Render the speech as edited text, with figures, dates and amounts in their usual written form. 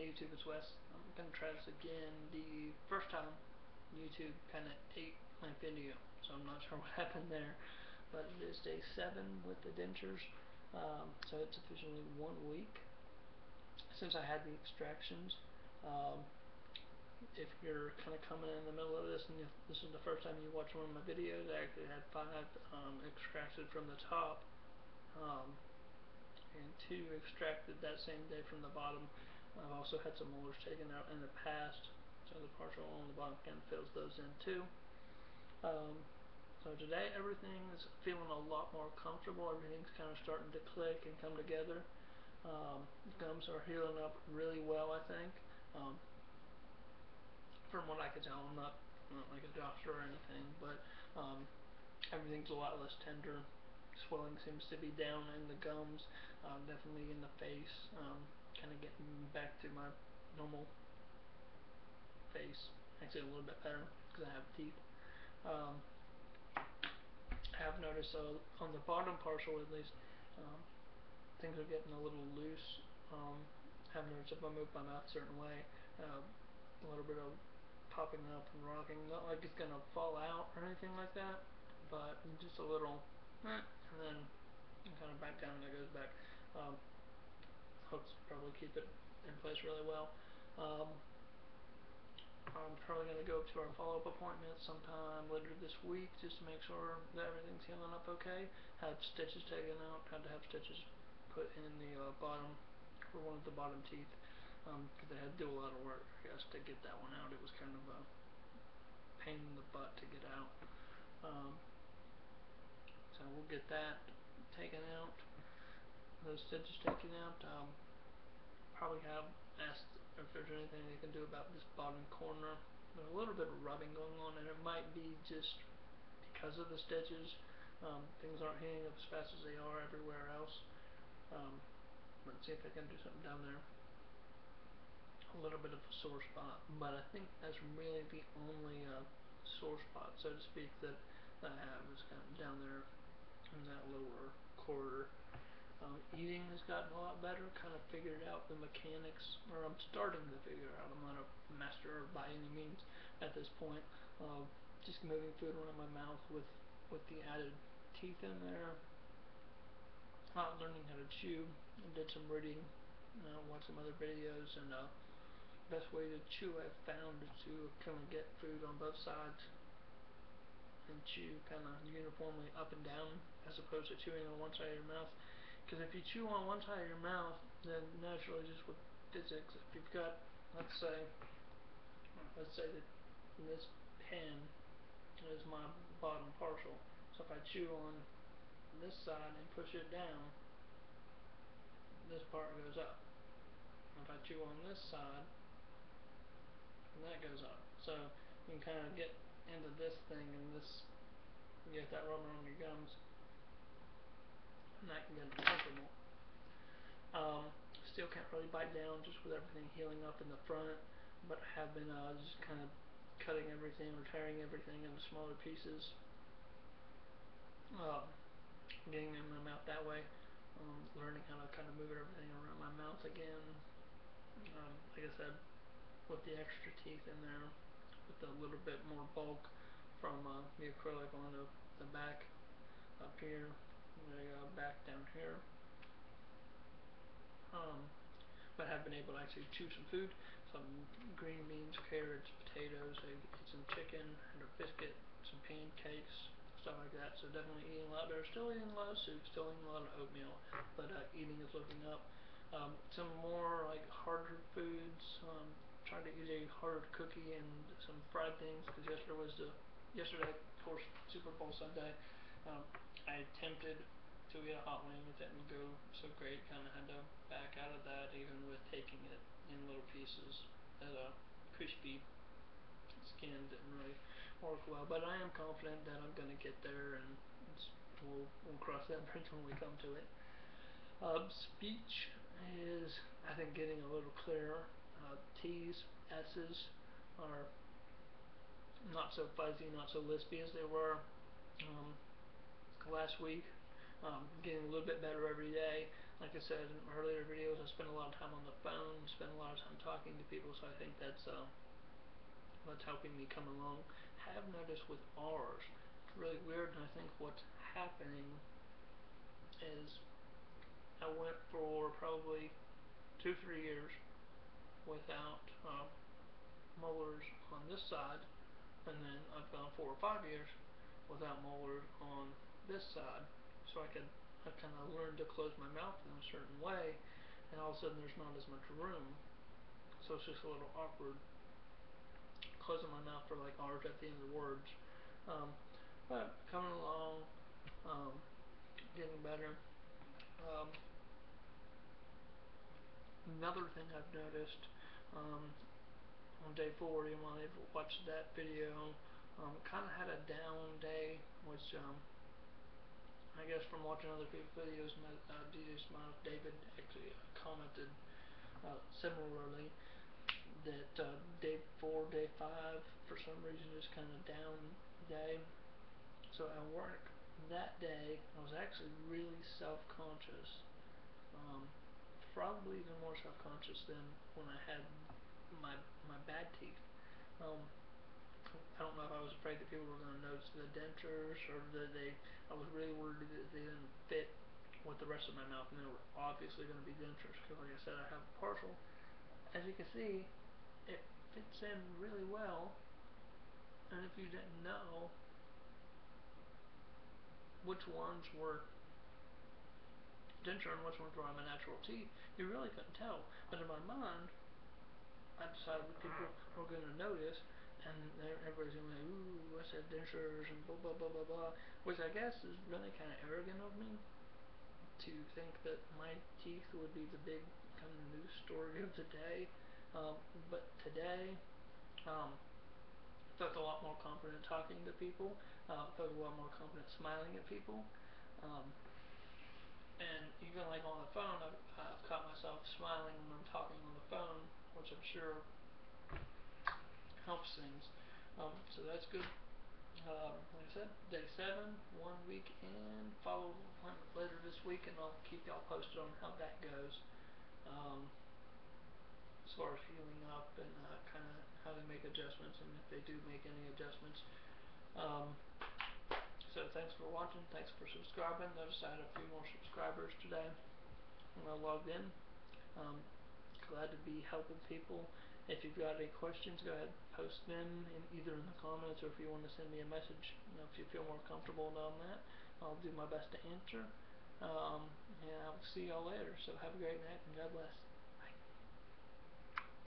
Hey YouTube, it's Wes. I'm going to try this again. The first time YouTube kind of ate my video, so I'm not sure what happened there. But it is day 7 with the dentures, so it's officially 1 week since I had the extractions. If you're kind of coming in the middle of this and if this is the first time you watch one of my videos, I actually had 5 extracted from the top. And 2 extracted that same day from the bottom. I've also had some molars taken out in the past, so the partial on the bottom kind of fills those in too. So today everything is feeling a lot more comfortable. Everything's kind of starting to click and come together. Gums are healing up really well, I think. From what I can tell, I'm not like a doctor or anything, but everything's a lot less tender. Swelling seems to be down in the gums, definitely in the face, kind of getting back to my normal face. Actually a little bit better because I have teeth. I have noticed on the bottom partial at least, things are getting a little loose. I have noticed if I move my mouth a certain way, a little bit of popping up and rocking, not like it's going to fall out or anything like that, but just a little, and then kind of back down and it goes back. Hooks probably keep it in place really well. I'm probably going to go to our follow-up appointment sometime later this week just to make sure that everything's healing up okay. Had stitches taken out, had to have stitches put in the bottom, for one of the bottom teeth, because they had to do a lot of work, I guess, to get that one out. It was kind of a pain in the butt to get out. So we'll get that taken out, those stitches taken out. Probably have asked if there's anything they can do about this bottom corner. There's a little bit of rubbing going on, and it might be just because of the stitches. Things aren't healing up as fast as they are everywhere else. Let's see if I can do something down there. A little bit of a sore spot, but I think that's really the only sore spot, so to speak, that I have is kind of down there in that lower quarter. Eating has gotten a lot better, kind of figured out the mechanics, or I'm starting to figure out. I'm not a master by any means at this point. Just moving food around my mouth with the added teeth in there. Learning how to chew. I did some reading, watched some other videos, and best way to chew I've found is to kind of get food on both sides and chew kind of uniformly up and down as opposed to chewing on one side of your mouth. Because if you chew on one side of your mouth, then naturally, just with physics, if you've got, let's say that this pen is my bottom partial. So if I chew on this side and push it down, this part goes up. If I chew on this side, that goes up. So you can kind of get into this thing and this, you get that rubber on your gums, and that can get uncomfortable. Still can't really bite down just with everything healing up in the front, but I have been just kind of cutting everything or tearing everything into smaller pieces, getting it in my mouth that way, learning how to kind of move everything around my mouth again. Like I said, with the extra teeth in there, with a little bit more bulk from the acrylic on the back up here, the back down here. But have been able to actually chew some food, some green beans, carrots, potatoes, I ate some chicken, and a biscuit, some pancakes, stuff like that. So definitely eating a lot better. Still eating a lot of soup, still eating a lot of oatmeal, but eating is looking up. Some more like harder foods. Trying to eat a harder cookie and some fried things, because yesterday, of course, Super Bowl Sunday. I attempted to eat a hot wing. It didn't go so great. Kind of had to back out of that, even with taking it in little pieces. That crispy skin didn't really work well. But I am confident that I'm going to get there, and we'll cross that bridge when we come to it. Speech is, I think, getting a little clearer. T's, S's are not so fuzzy, not so lispy as they were last week. Getting a little bit better every day. Like I said in earlier videos, I spent a lot lot of time on the phone, spend a lot of time talking to people, so I think that's helping me come along. Have noticed with ours, it's really weird, and I think what's happening is I went for probably 2-3 years without molars on this side, and then I've gone 4 or 5 years without molars on this side. So I kind of learned to close my mouth in a certain way, and all of a sudden there's not as much room. So it's just a little awkward closing my mouth for like R's at the end of the words. But coming along, getting better. Another thing I've noticed on day 4, you might have watched that video, kind of had a down day, which I guess from watching other people's videos, David actually commented similarly that day 4, day 5, for some reason is kind of down day. So at work that day, I was actually really self-conscious. Probably even more self-conscious than when I had my bad teeth. I don't know if I was afraid that people were going to notice the dentures, or that I was really worried that they didn't fit with the rest of my mouth, and they were obviously going to be dentures, because like I said, I have a partial. As you can see, it fits in really well, and if you didn't know which ones were denture and which ones were on my natural teeth, you really couldn't tell. But in my mind, I decided that people were going to notice, and everybody's going to be like, ooh, I said dentures and blah blah blah blah blah, which I guess is really kind of arrogant of me to think that my teeth would be the big kind of news story of the day. But today, felt a lot more confident talking to people, felt a lot more confident smiling at people. And even like on the phone, I've caught myself smiling when I'm talking on the phone, which I'm sure helps things. So that's good. Like I said, day 7, 1 week in, follow later this week, and I'll keep y'all posted on how that goes. As far as healing up and kind of how they make adjustments, and if they do make any adjustments. So thanks for watching, thanks for subscribing. Notice I had a few more subscribers today when I logged in. Glad to be helping people. If you've got any questions, go ahead and post them either in the comments, or if you want to send me a message, if you feel more comfortable on that, I'll do my best to answer. And I'll see y'all later. So have a great night, and God bless.